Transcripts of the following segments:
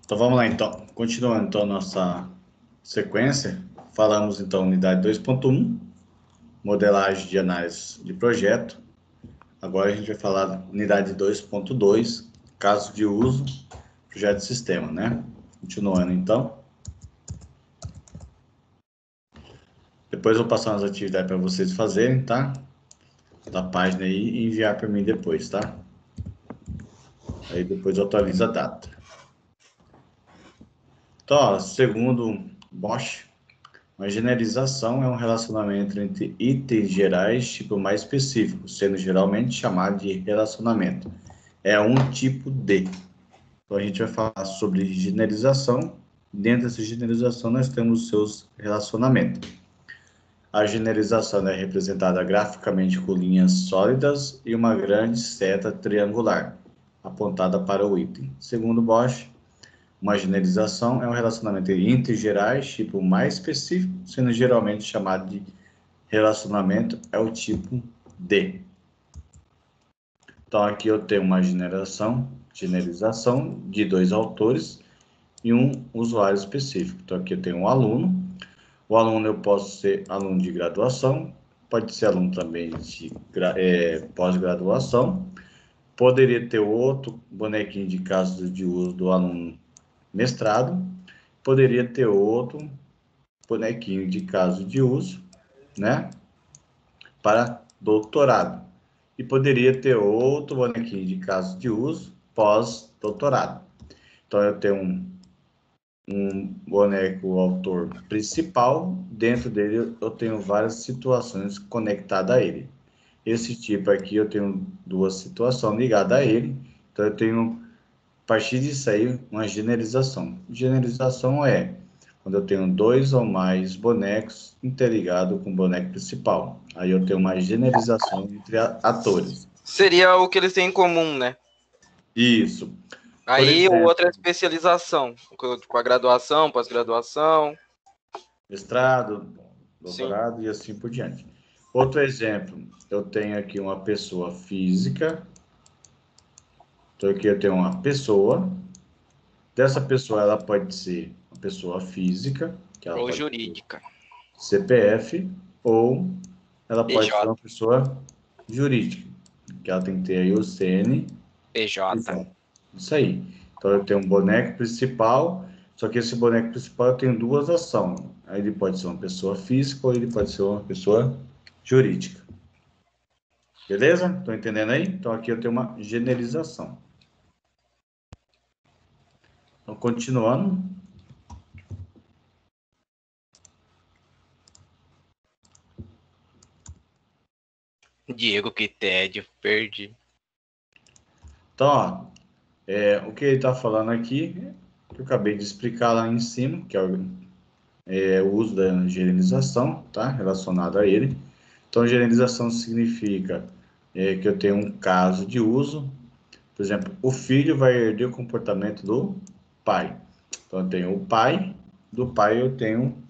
Então vamos lá então, continuando então nossa sequência, falamos então unidade 2.1, modelagem de análise de projeto. Agora a gente vai falar da unidade 2.2, caso de uso, projeto de sistema, né? Continuando então. Depois eu vou passar umas atividades para vocês fazerem, tá? Da página aí e enviar para mim depois, tá? Aí depois eu atualizo a data. Então, ó, segundo Bosch, uma generalização é um relacionamento entre itens gerais, tipo mais específico, sendo geralmente chamado de relacionamento. É um tipo de. Então, a gente vai falar sobre generalização. Dentro dessa generalização, nós temos os seus relacionamentos. A generalização é representada graficamente com linhas sólidas e uma grande seta triangular, apontada para o item. Segundo Bosch, uma generalização é um relacionamento entre gerais, tipo mais específico, sendo geralmente chamado de relacionamento é o tipo D. Então, aqui eu tenho uma generalização de dois autores e um usuário específico. Então, aqui eu tenho um aluno. O aluno, eu posso ser aluno de graduação, pode ser aluno também de pós-graduação. Poderia ter outro bonequinho de caso de uso do aluno mestrado. Poderia ter outro bonequinho de caso de uso, né, para doutorado. E poderia ter outro bonequinho de caso de uso pós-doutorado. Então, eu tenho um boneco autor principal, dentro dele eu tenho várias situações conectadas a ele. Esse tipo aqui eu tenho duas situações ligadas a ele, então eu tenho, a partir disso aí, uma generalização. Generalização é quando eu tenho dois ou mais bonecos interligados com o boneco principal. Aí eu tenho uma generalização entre atores. Seria o que eles têm em comum, né? Isso. Por Aí o outro é exemplo, especialização, com a graduação, pós-graduação. mestrado, Sim. doutorado e assim por diante. Outro exemplo, eu tenho aqui uma pessoa física. Então aqui eu tenho uma pessoa. Dessa pessoa, ela pode ser uma pessoa física, que ela Ou pode ter jurídica. CPF, ou ela pode ser PJ. uma pessoa jurídica, que ela tem que ter aí o PJ. CNPJ. Isso aí. Então eu tenho um boneco principal, só que esse boneco principal eu tenho duas ações. Aí ele pode ser uma pessoa física ou ele pode ser uma pessoa jurídica. Beleza? Estão entendendo aí? Então aqui eu tenho uma generalização. Então, continuando. Diego, que tédio. Perdi. Então, ó, o que ele está falando aqui, que eu acabei de explicar lá em cima, que é o uso da generalização, tá? Relacionado a ele. Então, generalização significa que eu tenho um caso de uso. Por exemplo, o filho vai herdar o comportamento do pai. Então, eu tenho o pai, do pai eu tenho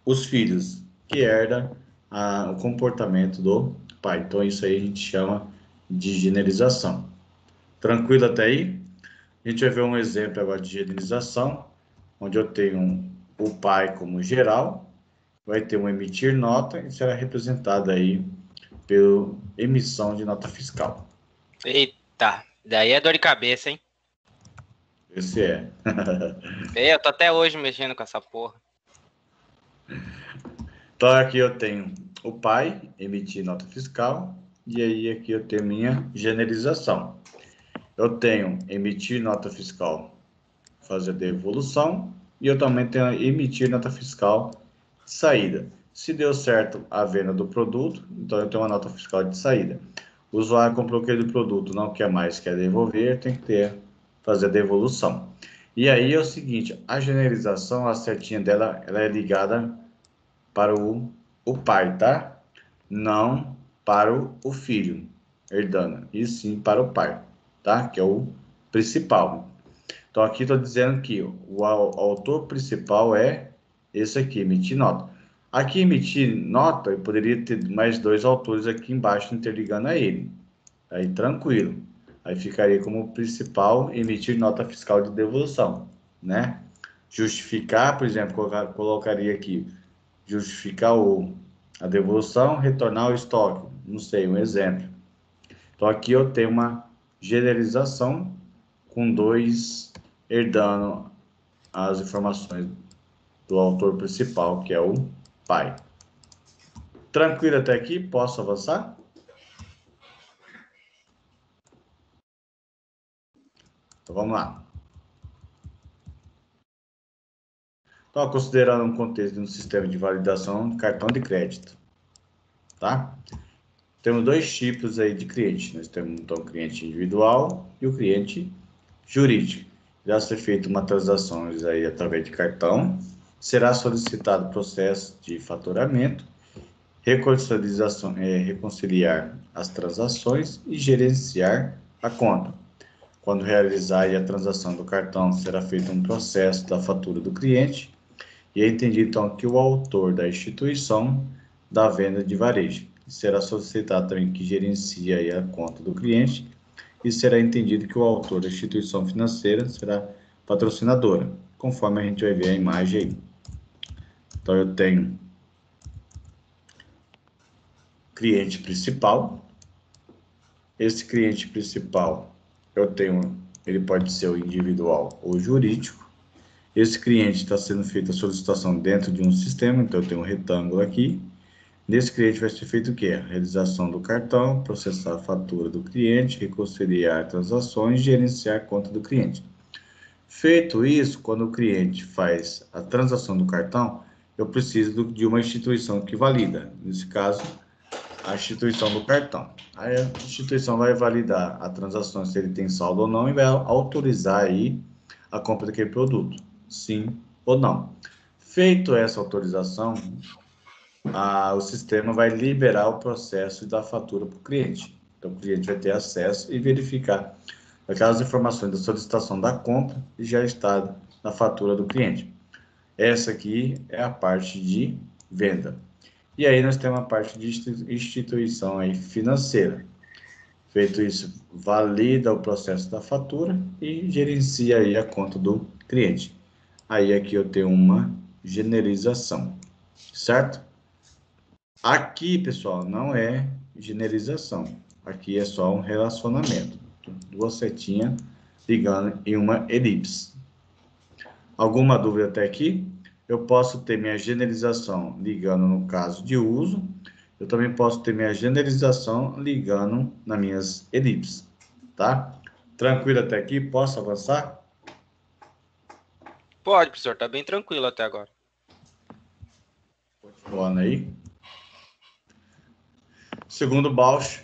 os filhos, que herda o comportamento do pai. Então, isso aí a gente chama de generalização. Tranquilo até aí? A gente vai ver um exemplo agora de generalização, onde eu tenho o pai como geral, vai ter um emitir nota e será representado aí pela emissão de nota fiscal. Eita, daí é dor de cabeça, hein? Esse é. Eu tô até hoje mexendo com essa porra. Então aqui eu tenho o pai emitir nota fiscal e aí aqui eu tenho minha generalização. Eu tenho emitir nota fiscal, fazer devolução e eu também tenho emitir nota fiscal de saída. Se deu certo a venda do produto, então eu tenho uma nota fiscal de saída. O usuário comprou aquele produto, não quer mais, quer devolver, tem que fazer a devolução. E aí é o seguinte, a generalização, a setinha dela, ela é ligada para o pai, tá? Não para o filho, herdando, e sim para o pai, tá? Que é o principal. Então aqui estou dizendo que o autor principal é esse aqui, emitir nota. Aqui emitir nota, eu poderia ter mais dois autores aqui embaixo interligando a ele. Aí tranquilo. Aí ficaria como principal emitir nota fiscal de devolução. né? Justificar, por exemplo, colocaria aqui, justificar a devolução, retornar o estoque, não sei, um exemplo. Então, aqui eu tenho uma generalização com 2 herdando as informações do autor principal, que é o pai. Tranquilo até aqui? Posso avançar? Então, vamos lá. Então, considerando um contexto de um sistema de validação de cartão de crédito, tá? Temos 2 tipos aí de cliente. Nós temos, então, o cliente individual e o cliente jurídico. Já ser feita uma transação aí através de cartão, será solicitado processo de faturamento, reconciliar as transações e gerenciar a conta. Quando realizar aí a transação do cartão, será feito um processo da fatura do cliente e é entendido, então, que o autor da instituição da venda de varejo será solicitado também que gerencie aí a conta do cliente e será entendido que o autor da instituição financeira será patrocinadora, conforme a gente vai ver a imagem aí. Então, eu tenho cliente principal. Esse cliente principal, ele pode ser o individual ou jurídico. Esse cliente está sendo feita a solicitação dentro de um sistema, então eu tenho um retângulo aqui. Nesse cliente vai ser feito o quê? A realização do cartão, processar a fatura do cliente, reconciliar transações, gerenciar a conta do cliente. Feito isso, quando o cliente faz a transação do cartão, eu preciso de uma instituição que valida. Nesse caso, a instituição do cartão. Aí a instituição vai validar a transação, se ele tem saldo ou não, e vai autorizar aí a compra daquele produto, sim ou não. Feito essa autorização, o sistema vai liberar o processo da fatura para o cliente. Então, o cliente vai ter acesso e verificar aquelas informações da solicitação da compra e já está na fatura do cliente. Essa aqui é a parte de venda. E aí nós temos a parte de instituição aí financeira. Feito isso, valida o processo da fatura e gerencia aí a conta do cliente. Aí aqui eu tenho uma generização, certo? Aqui, pessoal, não é generização. Aqui é só um relacionamento. 2 setinhas ligando em uma elipse. Alguma dúvida até aqui? Eu posso ter minha generalização ligando no caso de uso. Eu também posso ter minha generalização ligando nas minhas elipses, tá? Tranquilo até aqui? Posso avançar? Pode, professor, tá bem tranquilo até agora. Continuando aí. Segundo Bausch,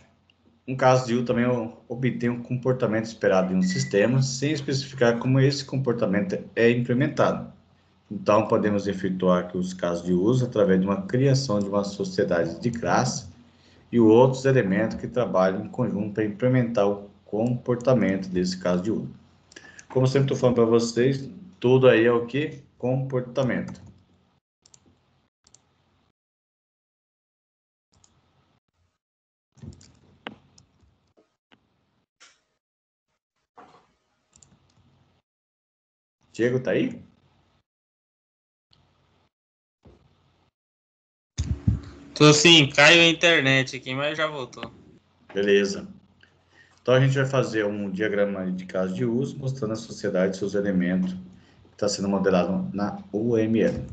um caso de uso também obtém um comportamento esperado em um sistema, sem especificar como esse comportamento é implementado. Então, podemos efetuar aqui os casos de uso através de uma criação de uma sociedade de classe e outros elementos que trabalham em conjunto para implementar o comportamento desse caso de uso. Como sempre estou falando para vocês, tudo aí é o que? Comportamento. Diego, tá aí? Tô sim, caiu a internet aqui, mas já voltou. Beleza. Então, a gente vai fazer um diagrama de caso de uso, mostrando a sociedade e seus elementos, que está sendo modelado na UML.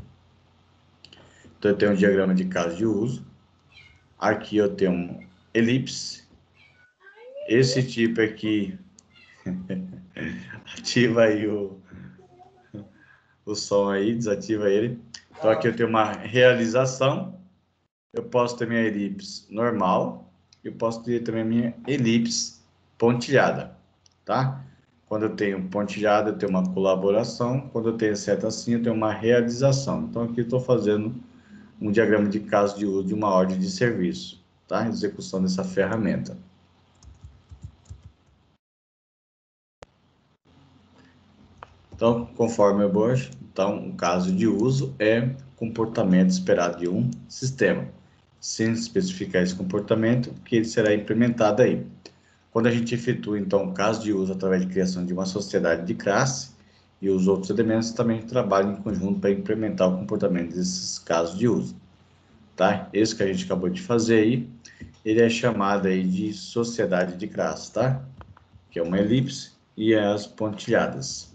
Então, eu tenho um diagrama de caso de uso. Aqui eu tenho um elipse. Esse tipo aqui ativa aí o som aí, desativa ele. Então, aqui eu tenho uma realização. Eu posso ter minha elipse normal. Eu posso ter também a minha elipse pontilhada, tá? Quando eu tenho pontilhada, eu tenho uma colaboração. Quando eu tenho seta assim, eu tenho uma realização. Então, aqui eu estou fazendo um diagrama de caso de uso de uma ordem de serviço, tá? Execução dessa ferramenta. Então, conforme o Bosch, então, o caso de uso é comportamento esperado de um sistema, sem especificar esse comportamento, que ele será implementado aí. Quando a gente efetua, então, o caso de uso através de criação de uma sociedade de classe e os outros elementos também trabalham em conjunto para implementar o comportamento desses casos de uso. Tá? Esse que a gente acabou de fazer aí, ele é chamado aí de sociedade de classes, tá? Que é uma elipse e as pontilhadas.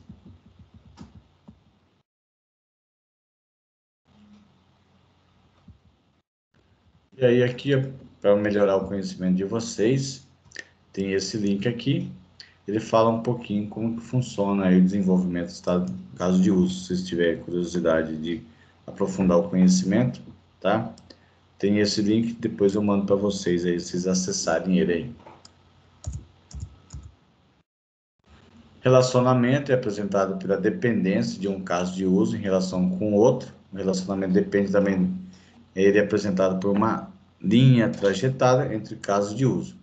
E aí aqui, para melhorar o conhecimento de vocês, tem esse link aqui. Ele fala um pouquinho como que funciona aí o desenvolvimento do caso de uso, se vocês tiverem curiosidade de aprofundar o conhecimento, tá? Tem esse link, depois eu mando para vocês aí, vocês acessarem ele aí. Relacionamento é apresentado pela dependência de um caso de uso em relação com o outro. O relacionamento depende também, ele é apresentado por uma linha trajetada entre casos de uso.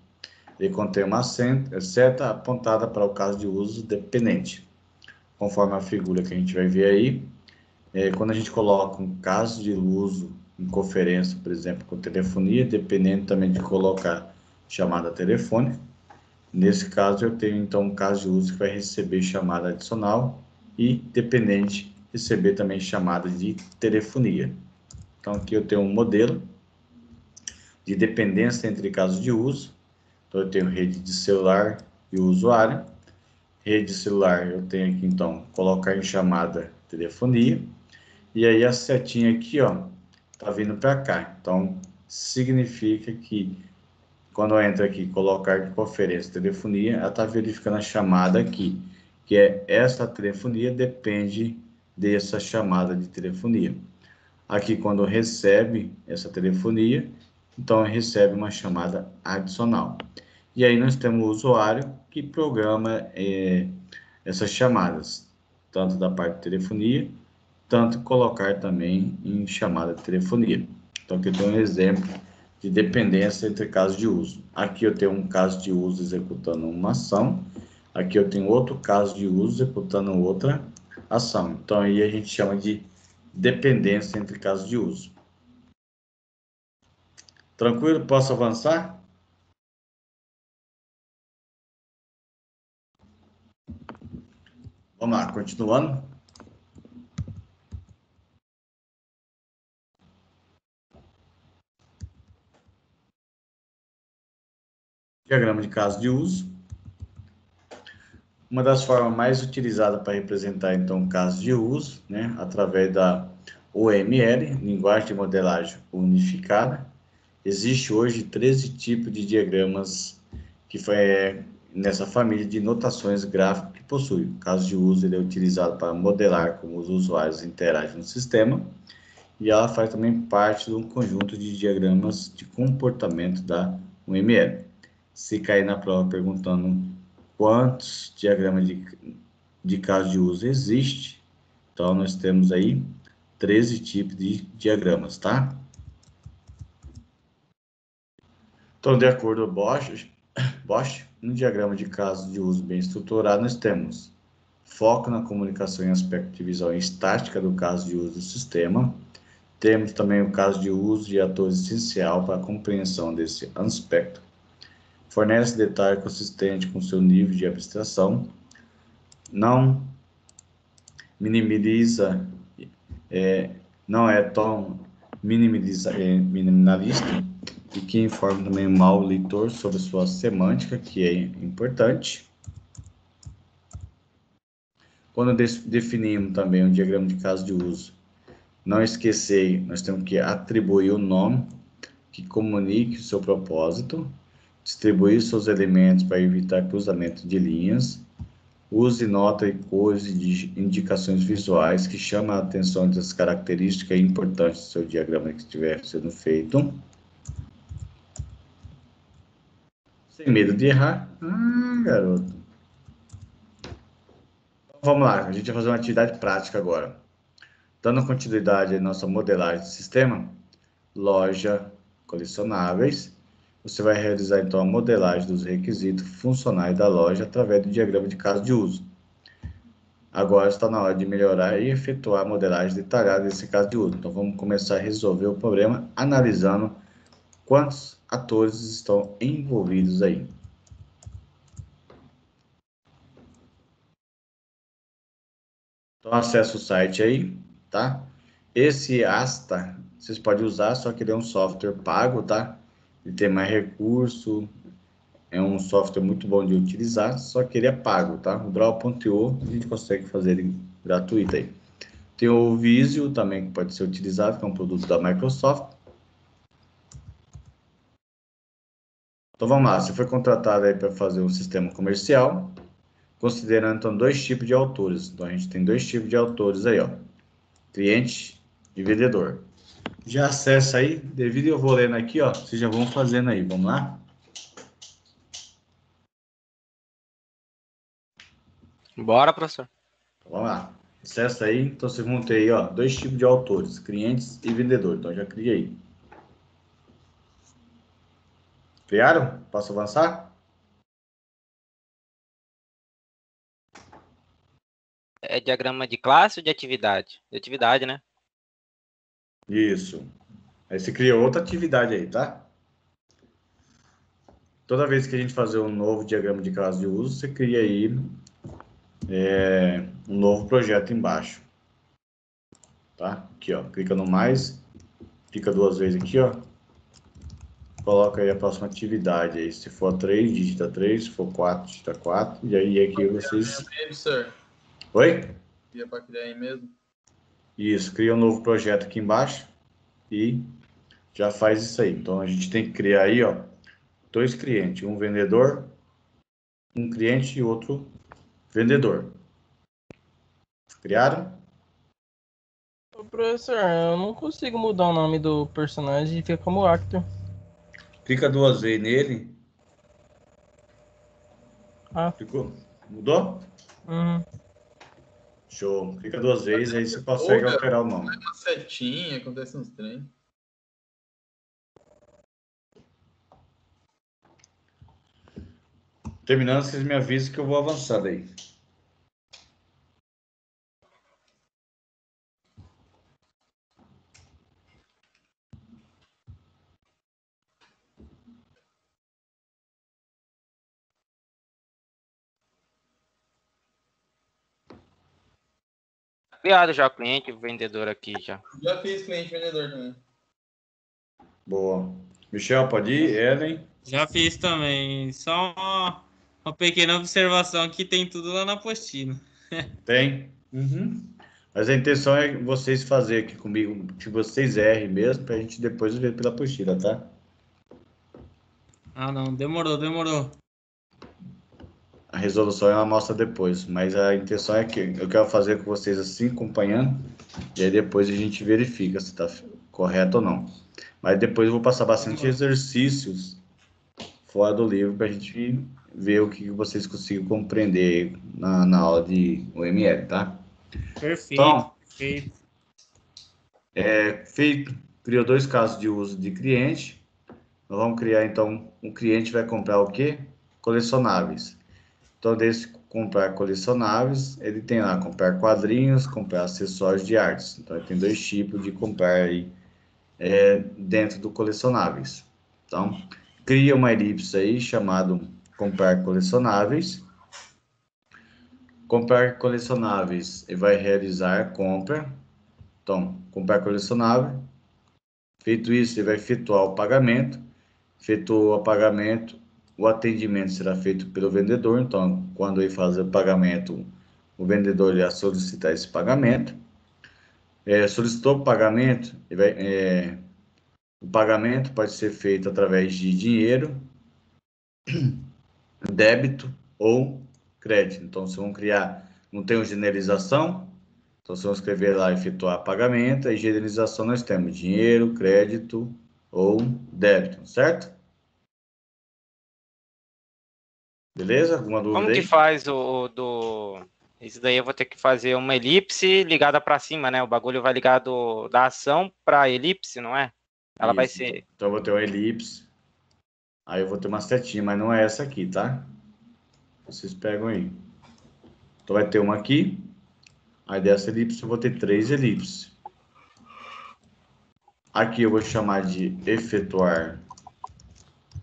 Ele contém uma seta apontada para o caso de uso dependente. Conforme a figura que a gente vai ver aí, quando a gente coloca um caso de uso em conferência, por exemplo, com telefonia, dependendo também de colocar chamada telefônica. Nesse caso, eu tenho então um caso de uso que vai receber chamada adicional e dependente receber também chamada de telefonia. Então, aqui eu tenho um modelo de dependência entre casos de uso. Então, eu tenho rede de celular e o usuário. Rede celular, eu tenho aqui então colocar em chamada telefonia. E aí a setinha aqui, ó, tá vindo para cá. Então, significa que quando eu entro aqui, colocar conferência telefonia, ela está verificando a chamada aqui, que é essa telefonia depende dessa chamada de telefonia. Aqui, quando recebe essa telefonia, então recebe uma chamada adicional. E aí nós temos o usuário que programa essas chamadas, tanto da parte de telefonia, tanto colocar também em chamada de telefonia. Então, aqui eu tenho um exemplo de dependência entre casos de uso. Aqui eu tenho um caso de uso executando uma ação, aqui eu tenho outro caso de uso executando outra ação. Então, aí a gente chama de dependência entre casos de uso. Tranquilo? Posso avançar? Vamos lá, continuando. Diagrama de caso de uso. Uma das formas mais utilizadas para representar, então, casos de uso, né, através da UML, Linguagem de Modelagem Unificada. Existe hoje 13 tipos de diagramas que foi nessa família de notações gráficas que possui. O caso de uso ele é utilizado para modelar como os usuários interagem no sistema, e ela faz também parte de um conjunto de diagramas de comportamento da UML. Se cair na prova perguntando quantos diagramas de caso de uso existe, então nós temos aí 13 tipos de diagramas, tá? Então, de acordo com Bosch, no diagrama de caso de uso bem estruturado, nós temos foco na comunicação em aspecto de visão estática do caso de uso do sistema. Temos também o caso de uso de atores essencial para a compreensão desse aspecto. Fornece detalhe consistente com seu nível de abstração. Não minimiza, não é tão minimalista, e que informa também mal o leitor sobre sua semântica, que é importante. Quando definimos também um diagrama de caso de uso, não esquecer, nós temos que atribuir o nome que comunique o seu propósito, distribuir seus elementos para evitar cruzamento de linhas, use nota e cores de indicações visuais que chamam a atenção das características importantes do seu diagrama que estiver sendo feito. Sem medo de errar. Garoto. Então, vamos lá, a gente vai fazer uma atividade prática agora. Dando continuidade à nossa modelagem de sistema, loja, colecionáveis, você vai realizar então a modelagem dos requisitos funcionais da loja através do diagrama de caso de uso. Agora está na hora de melhorar e efetuar a modelagem detalhada desse caso de uso. Então vamos começar a resolver o problema analisando quantos atores estão envolvidos aí. Então, acessa o site aí, tá? Esse Asta, vocês podem usar, só que ele é um software pago, tá? Ele tem mais recurso, é um software muito bom de utilizar, só que ele é pago, tá? O Draw.io, a gente consegue fazer ele gratuito aí. Tem o Visio também, que pode ser utilizado, que é um produto da Microsoft. Então, vamos lá. Você foi contratado aí para fazer um sistema comercial, considerando, então, dois tipos de autores. Então, a gente tem dois tipos de autores aí, ó. Cliente e vendedor. Já acessa aí, devido eu vou lendo aqui, ó, vocês já vão fazendo aí, vamos lá? Bora, professor. Então, vamos lá. Acessa aí, então vocês vão ter aí, ó, dois tipos de autores, clientes e vendedor. Então, já criei. Criaram? Posso avançar? É diagrama de classe ou de atividade? De atividade, né? Isso. Aí você cria outra atividade aí, tá? Toda vez que a gente fazer um novo diagrama de classe de uso, você cria aí um novo projeto embaixo. Tá? Aqui, ó. Clica no mais, clica duas vezes aqui, ó. Coloca aí a próxima atividade aí. Se for 3, digita 3. Se for 4, digita 4. E aí aqui vocês... Oi? Ia para criar aí mesmo? Isso. Cria um novo projeto aqui embaixo e já faz isso aí. Então, a gente tem que criar aí, ó, dois clientes. Um vendedor, um cliente e outro vendedor. Criaram? Ô, professor, eu não consigo mudar o nome do personagem e fica como Actor. Clica duas vezes nele. Ah. Clicou? Mudou? Uhum. Show. Clica duas vezes, aí você consegue alterar o nome. Uma setinha, acontece uns trem. Terminando, vocês me avisam que eu vou avançar daí. Criado já o cliente e o vendedor aqui já. Já fiz cliente vendedor também. Boa. Michel, pode ir? Ellen? Já fiz também. Só uma pequena observação que tem tudo lá na apostila. Tem? Uhum. Mas a intenção é vocês fazerem aqui comigo, que vocês errem mesmo, pra gente depois ver pela apostila, tá? Ah, não. Demorou. A resolução ela mostra depois, mas a intenção é que eu quero fazer com vocês assim, acompanhando, e aí depois a gente verifica se está correto ou não. Mas depois eu vou passar bastante exercícios fora do livro para a gente ver o que vocês conseguem compreender na aula de UML, tá? Perfeito. Então, Perfeito. feito, criou dois casos de uso de cliente. Nós vamos criar, então, um cliente vai comprar o quê? Colecionáveis. Então, desse comprar colecionáveis, ele tem lá comprar quadrinhos, comprar acessórios de artes. Então, ele tem dois tipos de comprar aí dentro do colecionáveis. Então, cria uma elipse aí chamado comprar colecionáveis. Comprar colecionáveis, ele vai realizar compra. Então, comprar colecionável. Feito isso, ele vai efetuar o pagamento. Feito o pagamento, o atendimento será feito pelo vendedor. Então, quando ele fazer o pagamento, o vendedor irá solicitar esse pagamento. Solicitou o pagamento, o pagamento pode ser feito através de dinheiro, débito ou crédito. Então, vocês vão criar, não tem uma generalização, então vocês vão escrever lá, efetuar pagamento, e generalização nós temos dinheiro, crédito ou débito, certo? Beleza? Alguma dúvida Como aí? que faz o do... Isso daí eu vou ter que fazer uma elipse ligada para cima, né? O bagulho vai ligar da ação para a elipse, não é? Ela vai Isso. ser... Então, eu vou ter uma elipse, aí eu vou ter uma setinha, mas não é essa aqui, tá? Vocês pegam aí. Então, vai ter uma aqui, aí dessa elipse eu vou ter 3 elipses. Aqui eu vou chamar de efetuar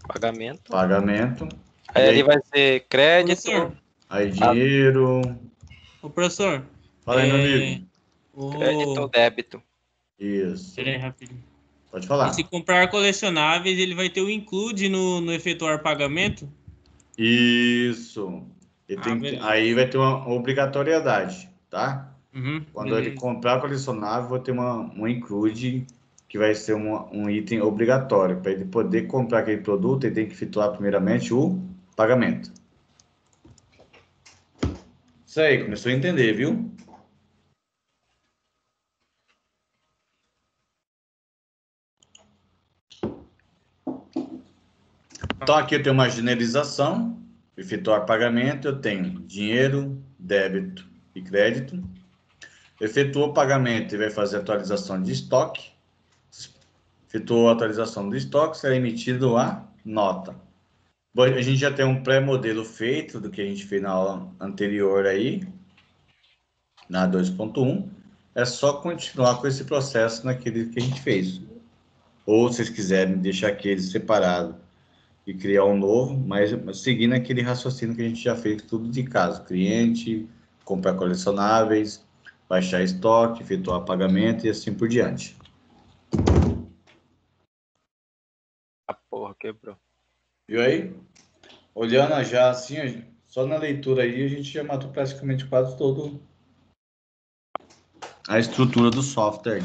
Pagamento. pagamento. Aí ali vai ser crédito. Professor. Aí dinheiro. Ô, professor. Fala aí, meu amigo. Crédito ou débito? Isso. Pera aí, rapidinho. Pode falar. E se comprar colecionáveis, ele vai ter o include no efetuar pagamento? Isso. Ele tem Beleza. aí vai ter uma obrigatoriedade, tá? Uhum, Quando ele beleza. comprar colecionável, vai ter um include que vai ser um item obrigatório. Para ele poder comprar aquele produto, ele tem que efetuar primeiramente o pagamento. Isso aí, começou a entender, viu? Então aqui eu tenho uma generalização, efetuar pagamento, eu tenho dinheiro, débito e crédito. Efetuou o pagamento e vai fazer atualização de estoque. Efetuou a atualização do estoque, será emitido a nota. Bom, a gente já tem um pré-modelo feito do que a gente fez na aula anterior aí, na 2.1. É só continuar com esse processo naquele que a gente fez. Ou se vocês quiserem deixar aquele separado e criar um novo, mas seguindo aquele raciocínio que a gente já fez tudo de casa. Cliente, comprar colecionáveis, baixar estoque, efetuar pagamento e assim por diante. A porra, quebrou. Viu aí? Olhando já assim, só na leitura aí, a gente já matou praticamente quase todo a estrutura do software.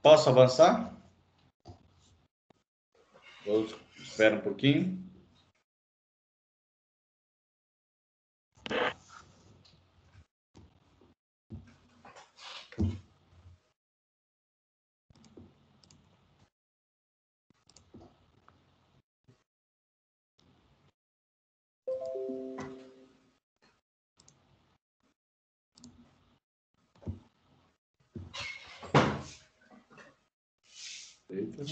Posso avançar? Espera um pouquinho. Eita,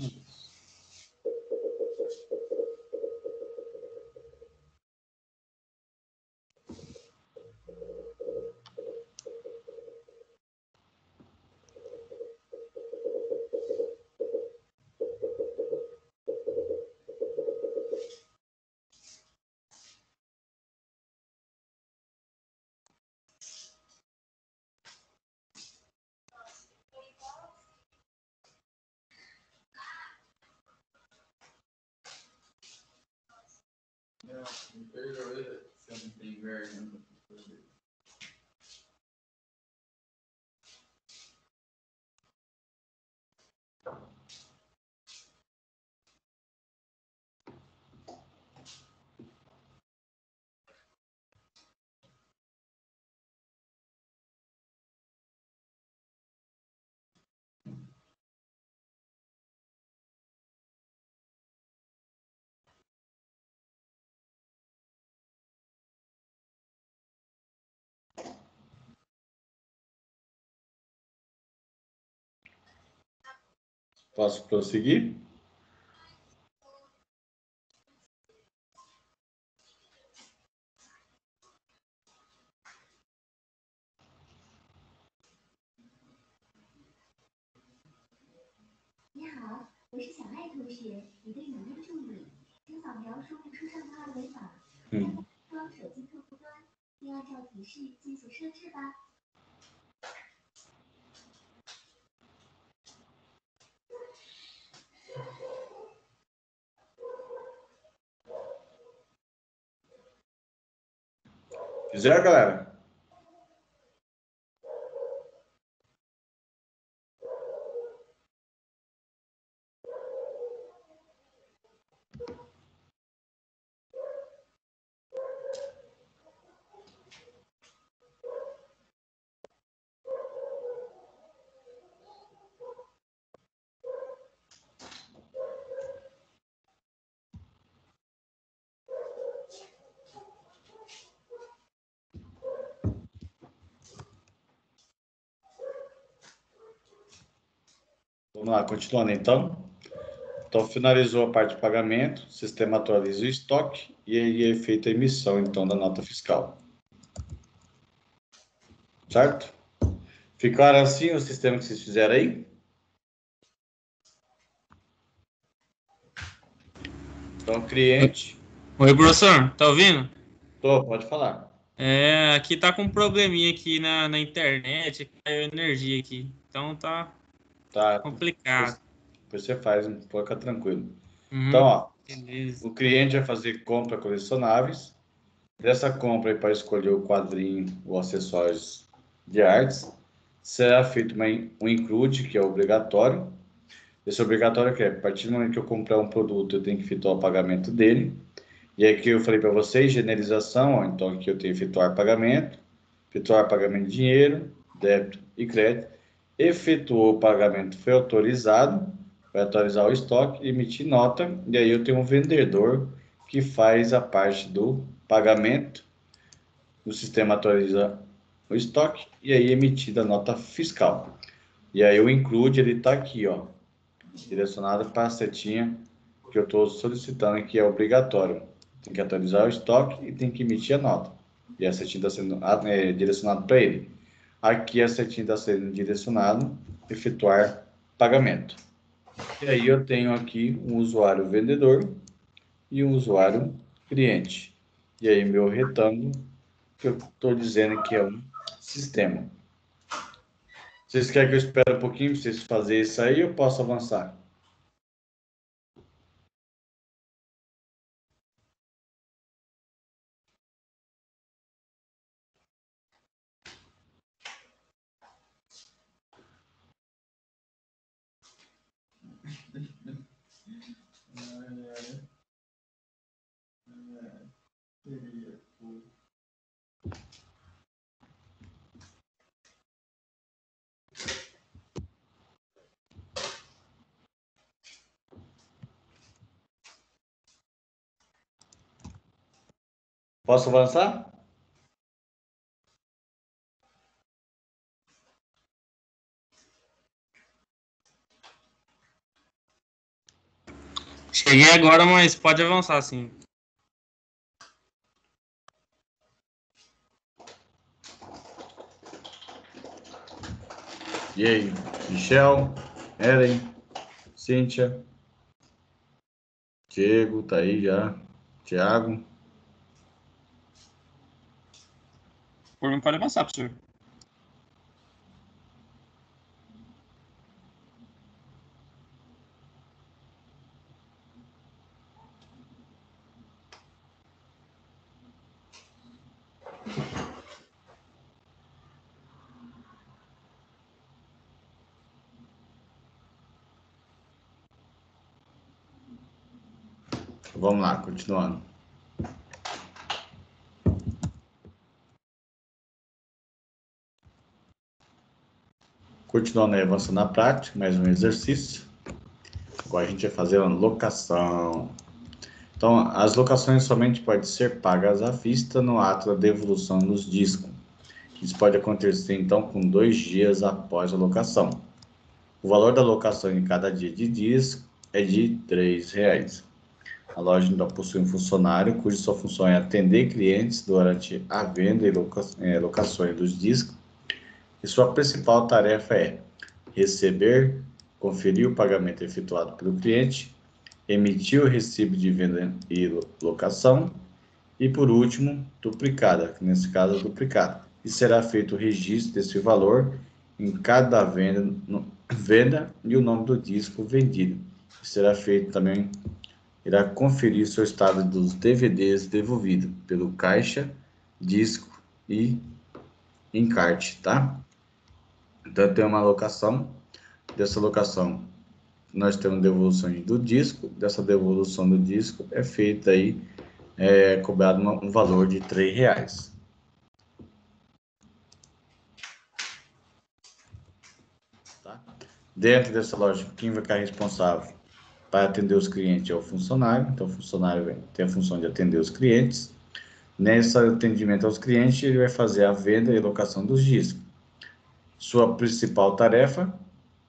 posso prosseguir? Fizeram, galera? Vamos lá, continuando então. Então, finalizou a parte de pagamento, o sistema atualiza o estoque e aí é feita a emissão, então, da nota fiscal. Certo? Ficaram assim o sistema que vocês fizeram aí? Então, cliente... Oi, professor, tá ouvindo? Tô, pode falar. Aqui tá com um probleminha aqui na internet, caiu energia aqui. Então tá Tá, complicado. depois você faz, fica tranquilo. Então, Uhum, ó, beleza. o cliente vai fazer compra colecionáveis. Dessa compra aí para escolher o quadrinho ou acessórios de artes, será feito um include, que é obrigatório. Esse obrigatório que é, a partir do momento que eu comprar um produto, eu tenho que efetuar o pagamento dele. E aqui eu falei para vocês, generalização, ó, então aqui eu tenho que efetuar pagamento de dinheiro, débito e crédito. Efetuou o pagamento, foi autorizado, vai atualizar o estoque, emitir nota, e aí eu tenho um vendedor que faz a parte do pagamento, o sistema atualiza o estoque e aí emitida a nota fiscal. E aí o include, ele está aqui, ó, direcionado para a setinha que eu estou solicitando, que é obrigatório. Tem que atualizar o estoque e tem que emitir a nota. E a setinha está sendo direcionada para ele. Aqui a setinha está sendo direcionada efetuar pagamento. E aí eu tenho aqui um usuário vendedor e um usuário cliente. E aí meu retângulo, que eu estou dizendo que é um sistema. Vocês querem que eu espere um pouquinho para vocês fazerem isso aí ou posso avançar? Posso avançar? Cheguei agora, mas pode avançar, sim. E aí, Michel, Eren, Cíntia, Diego, tá aí já, Tiago. Por mim, pode avançar, professor. Vamos lá, continuando. Continuando aí, avançando na prática, mais um exercício. Agora a gente vai fazer uma locação. Então, as locações somente podem ser pagas à vista no ato da devolução dos discos. Isso pode acontecer, então, com 2 dias após a locação. O valor da locação em cada dia de disco é de R$ 3,00. A loja então possui um funcionário cuja sua função é atender clientes durante a venda e locações dos discos. E sua principal tarefa é receber, conferir o pagamento efetuado pelo cliente, emitir o recibo de venda e locação e, por último, duplicada, que nesse caso é duplicada. E será feito o registro desse valor em cada venda e o nome do disco vendido. E será feito também, irá conferir seu estado dos DVDs devolvido pelo caixa, disco e encarte, tá? Então tem uma alocação, dessa locação nós temos devolução do disco, dessa devolução do disco é feita aí, cobrado um valor de R$ 3,00. Tá? Dentro dessa loja, quem vai ficar responsável para atender os clientes é o funcionário, então o funcionário tem a função de atender os clientes. Nesse atendimento aos clientes, ele vai fazer a venda e locação dos discos. Sua principal tarefa: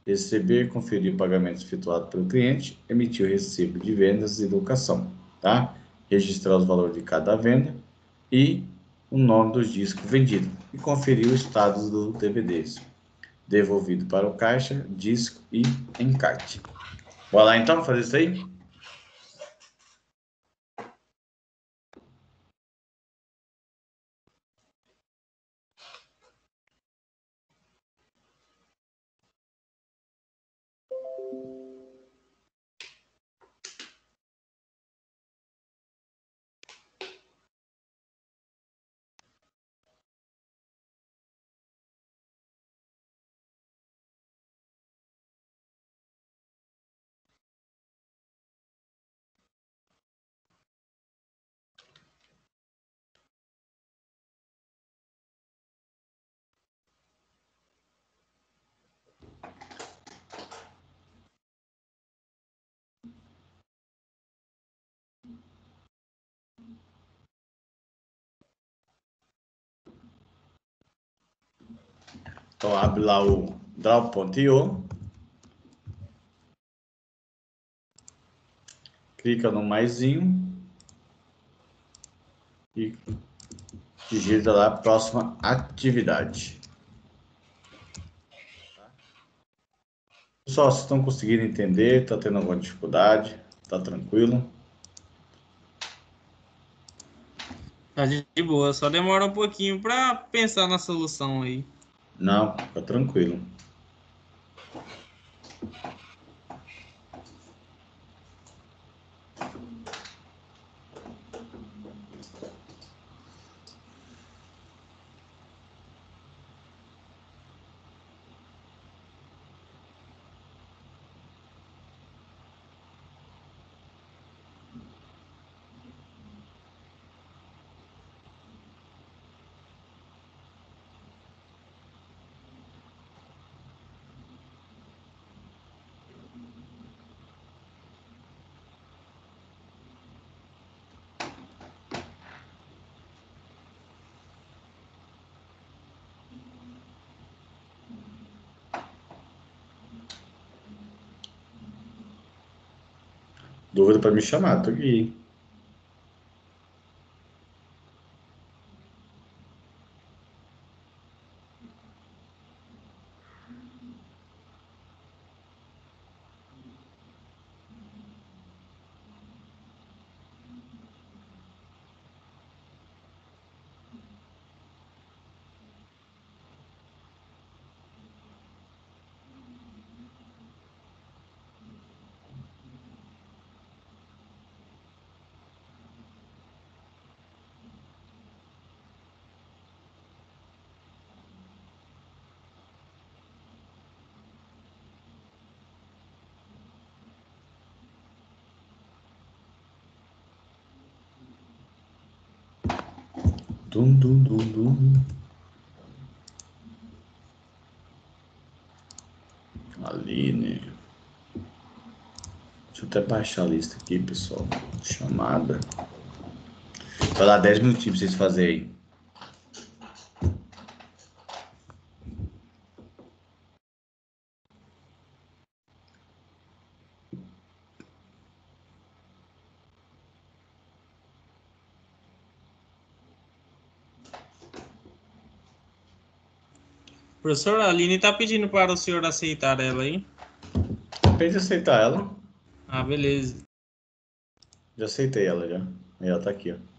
receber e conferir pagamentos efetuados pelo cliente, emitir o recibo de vendas e locação, tá? Registrar os valores de cada venda e o nome dos discos vendidos e conferir o estado dos DVDs, devolvido para o caixa, disco e encarte. Bora lá então fazer isso aí? Então, abre lá o draw.io. Clica no maisinho. E digita lá a próxima atividade. Pessoal, vocês estão conseguindo entender? Está tendo alguma dificuldade? Tá tranquilo? Tá de boa, só demora um pouquinho pra pensar na solução aí. Não, fica tranquilo. Dúvida para me chamar, tô aqui. Dum, dum, dum, dum. Aline. Deixa eu até baixar a lista aqui, pessoal. Chamada. Vai lá, 10 minutinhos pra vocês fazerem aí. Professor, a Aline tá pedindo para o senhor aceitar ela aí. Acabei de aceitar ela. Ah, beleza. Já aceitei ela já. E ela tá aqui, ó.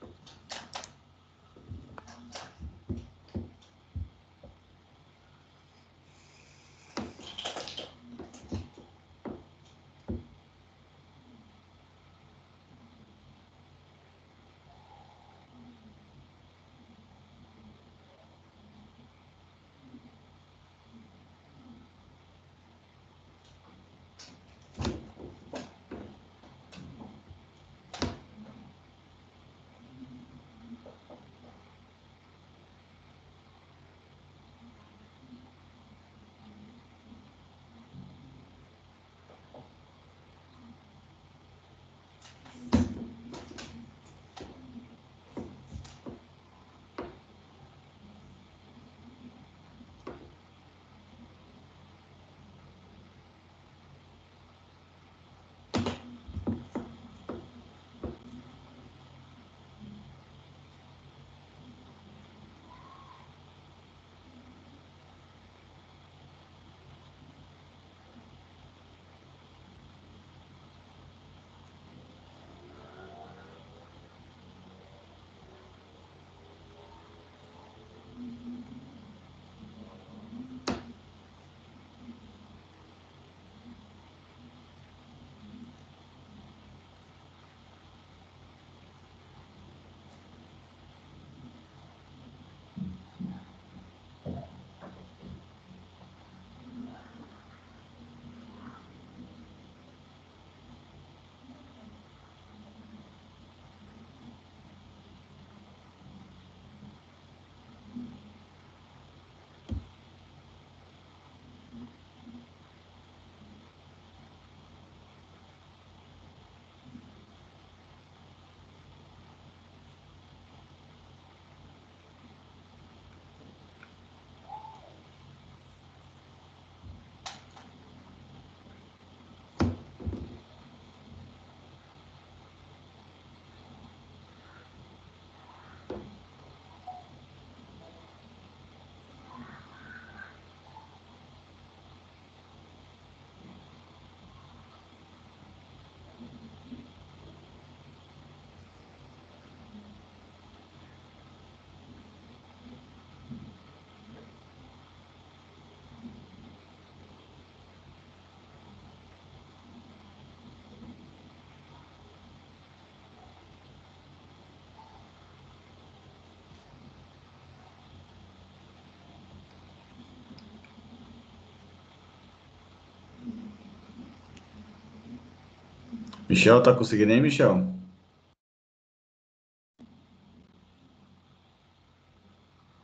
Michel, tá conseguindo aí, Michel?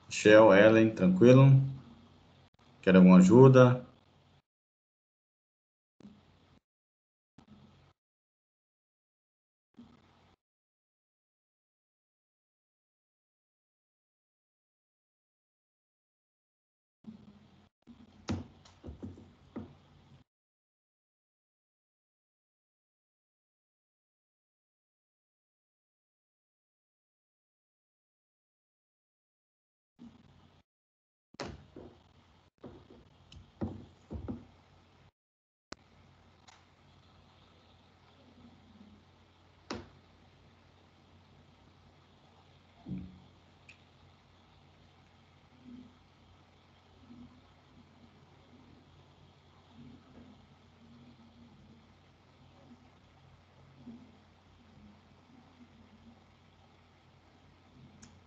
Michel, Ellen, tranquilo? Quer alguma ajuda?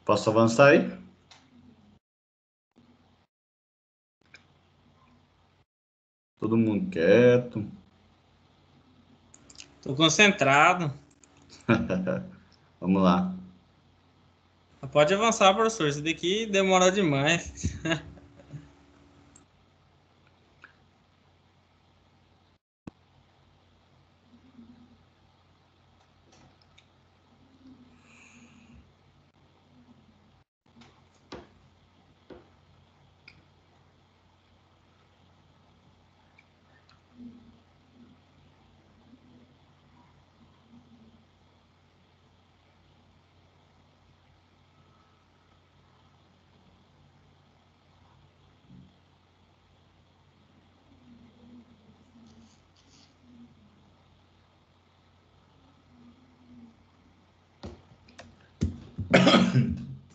Posso avançar aí? Todo mundo quieto. Tô concentrado. Vamos lá. Pode avançar, professor. Isso daqui demora demais.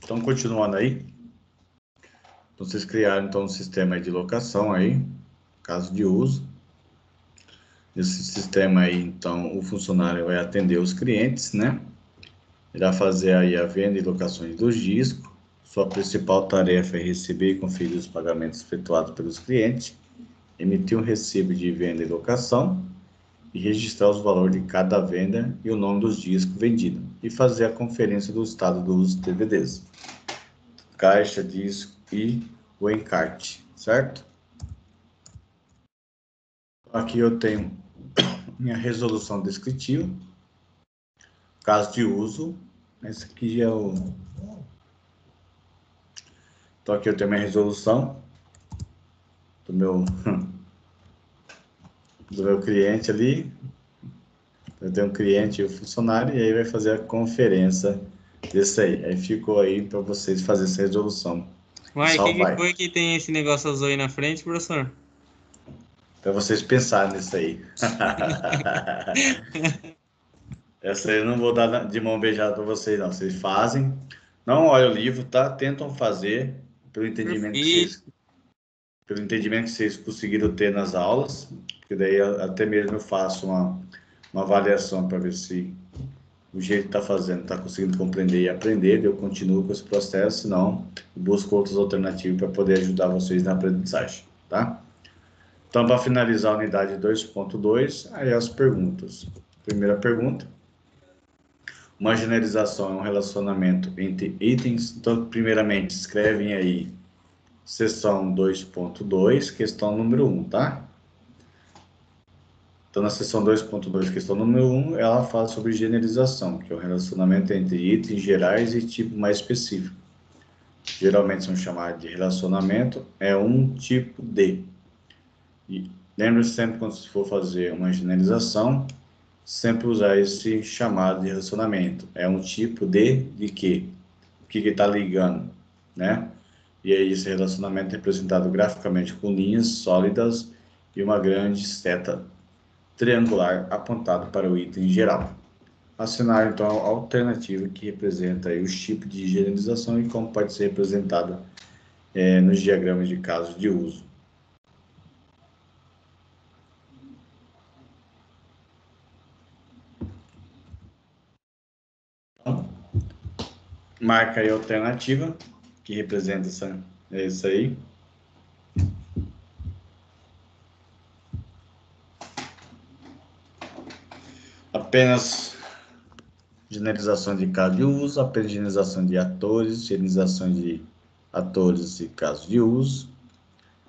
Então, continuando aí. Então, vocês criaram então um sistema de locação aí, caso de uso. Nesse sistema aí, então, o funcionário vai atender os clientes, né? Irá fazer aí a venda e locações dos discos. Sua principal tarefa é receber e conferir os pagamentos efetuados pelos clientes, emitir um recibo de venda e locação e registrar os valores de cada venda e o nome dos discos vendidos e fazer a conferência do estado do uso dos DVDs, caixa, disco e o encarte, certo? Aqui eu tenho minha resolução descritiva, caso de uso. Esse aqui já é o... Então aqui eu tenho minha resolução do meu cliente ali. Eu tenho um cliente e um funcionário, e aí vai fazer a conferência desse aí. Aí ficou aí para vocês fazerem essa resolução. Uai, o que Salvar. foi que tem esse negócio azul aí na frente, professor? Para vocês pensarem nisso aí. Essa aí eu não vou dar de mão beijada para vocês, não. Vocês fazem. Não olhem o livro, tá? Tentam fazer pelo entendimento que vocês conseguiram ter nas aulas. Porque daí até mesmo eu faço uma avaliação para ver se o jeito que está fazendo está conseguindo compreender e aprender. Eu continuo com esse processo, senão busco outras alternativas para poder ajudar vocês na aprendizagem, tá? Então, para finalizar a unidade 2.2, aí as perguntas. Primeira pergunta. Uma generalização é um relacionamento entre itens. Então, primeiramente, escrevem aí seção 2.2, questão número 1, tá? Então, na seção 2.2, questão número 1, ela fala sobre generalização, que é o relacionamento entre itens gerais e tipo mais específico. Geralmente são chamados de relacionamento, é um tipo de. E lembre-se sempre, quando for fazer uma generalização, sempre usar esse chamado de relacionamento. É um tipo de quê? O que está ligando, né? E aí esse relacionamento é representado graficamente com linhas sólidas e uma grande seta triangular apontado para o item geral. Assinar, então, a alternativa que representa aí os tipos de generalização e como pode ser representada nos diagramas de casos de uso. Então, marca aí a alternativa que representa isso aí. Apenas generalização de caso de uso, apenas generalização de atores, generalização de atores e casos de uso.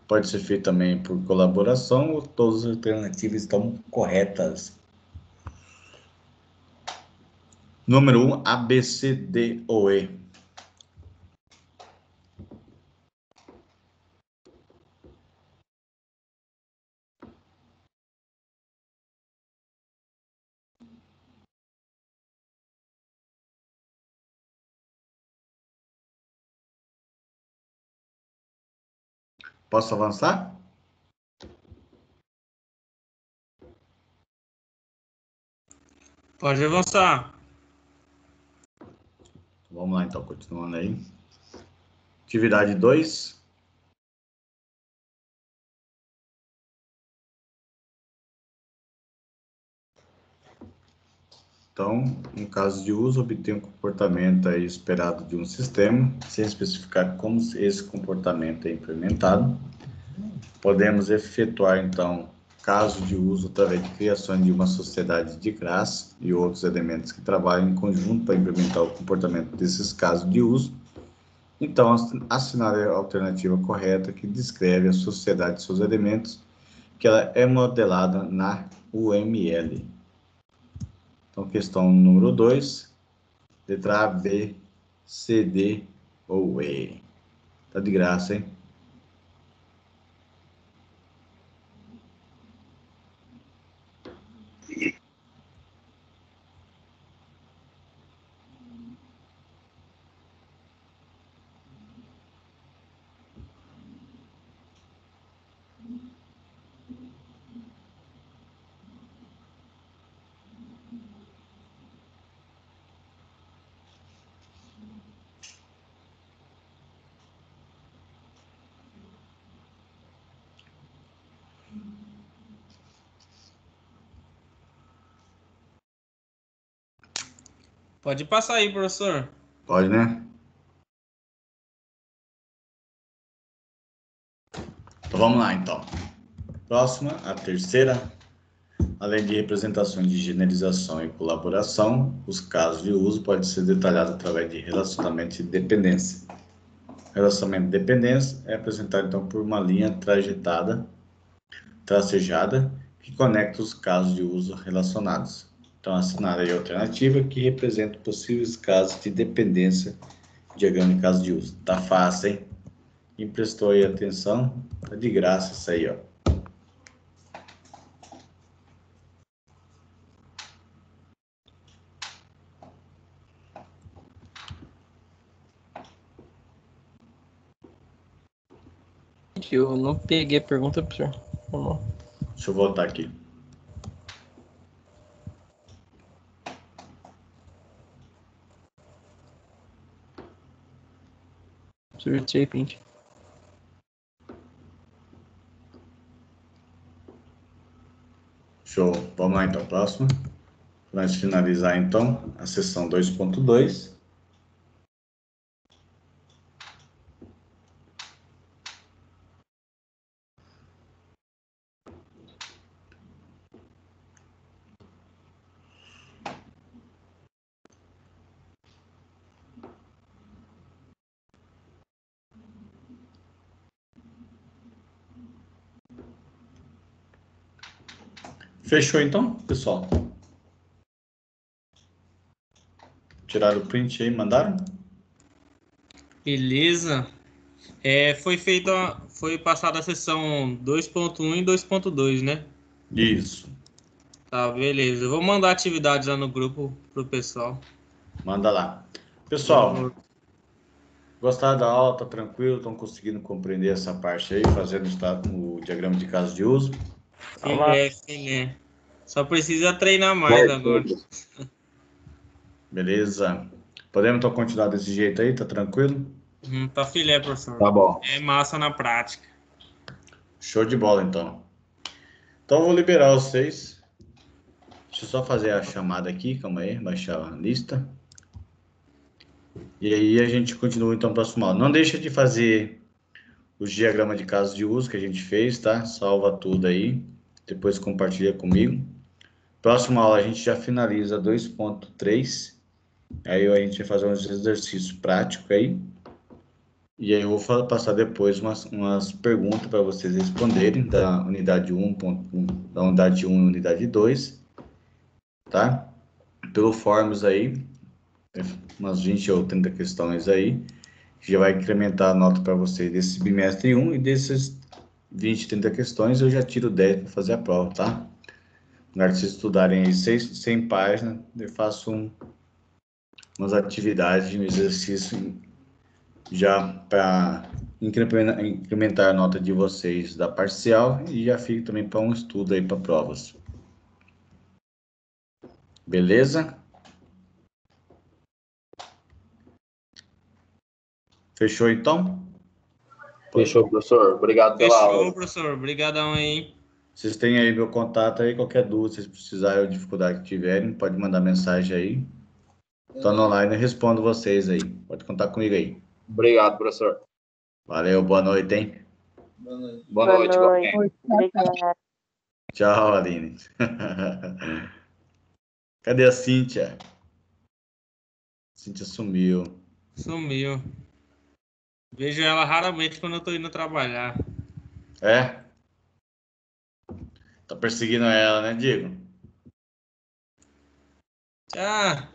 Pode ser feito também por colaboração ou todas as alternativas estão corretas. Número 1, A, B, C, D ou E. Posso avançar? Pode avançar. Vamos lá, então, continuando aí. Atividade 2. Então, no caso de uso, obter um comportamento aí esperado de um sistema, sem especificar como esse comportamento é implementado. Podemos efetuar, então, caso de uso através de criação de uma sociedade de classe e outros elementos que trabalham em conjunto para implementar o comportamento desses casos de uso. Então, assinar a alternativa correta que descreve a sociedade e seus elementos, que ela é modelada na UML. Então, questão número 2, letra A, B, C, D ou E. Tá de graça, hein? Pode passar aí, professor. Pode, né? Então, vamos lá, então. Próxima, a terceira. Além de representações de generalização e colaboração, os casos de uso podem ser detalhados através de relacionamento de dependência. Relacionamento de dependência é apresentado, então, por uma linha tracejada que conecta os casos de uso relacionados. Então, assinar aí a alternativa que representa possíveis casos de dependência, diagrama de casos de uso. Tá fácil, hein? Quem prestou aí atenção, tá de graça isso aí, ó. Eu não peguei a pergunta, professor. Vamos. Deixa eu voltar aqui. Professor, tirei print. Show. Vamos lá, então, próximo. Para nós finalizar, então, a sessão 2.2. Fechou, então, pessoal? Tiraram o print aí, mandaram? Beleza. Foi passada a sessão 2.1 e 2.2, né? Isso. Tá, beleza. Eu vou mandar atividades lá no grupo pro pessoal. Manda lá. Pessoal, gostaram da aula? Tá tranquilo? Estão conseguindo compreender essa parte aí, fazendo o diagrama de caso de uso? Filé. Só precisa treinar mais agora. Beleza. Podemos então continuar desse jeito aí? Tá tranquilo? Tá filé, professor. Tá bom. É massa na prática. Show de bola, então. Então, eu vou liberar vocês. Deixa eu só fazer a chamada aqui, calma aí, baixar a lista. E aí a gente continua, então, próximo aula. Não deixa de fazer os diagramas de casos de uso que a gente fez, tá? Salva tudo aí. Depois compartilha comigo. Próxima aula a gente já finaliza 2.3. Aí a gente vai fazer uns exercícios práticos aí. E aí eu vou passar depois umas perguntas para vocês responderem da unidade 1.1, da unidade 1 e unidade 2, tá? Pelo Forms aí, umas 20 ou 30 questões aí, que já vai incrementar a nota para vocês desse bimestre 1 e desses 20, 30 questões eu já tiro 10 para fazer a prova, tá? Na hora de vocês estudarem aí 100 páginas, eu faço umas atividades, um exercício já para incrementar a nota de vocês da parcial e já fica também para um estudo aí para provas. Beleza? Fechou então? Fechou, professor. Obrigado pela aula. Fechou, professor. Obrigadão aí, hein? Vocês têm aí meu contato aí, qualquer dúvida, se vocês precisarem ou dificuldade que tiverem, pode mandar mensagem aí. Tô no online, eu respondo vocês aí. Pode contar comigo aí. Obrigado, professor. Valeu, boa noite, hein? Boa noite. Boa noite. Obrigada. Tchau, Aline. Cadê a Cíntia? Cíntia sumiu. Sumiu. Vejo ela raramente quando eu tô indo trabalhar. É? Tá perseguindo ela, né, Diego? Ah,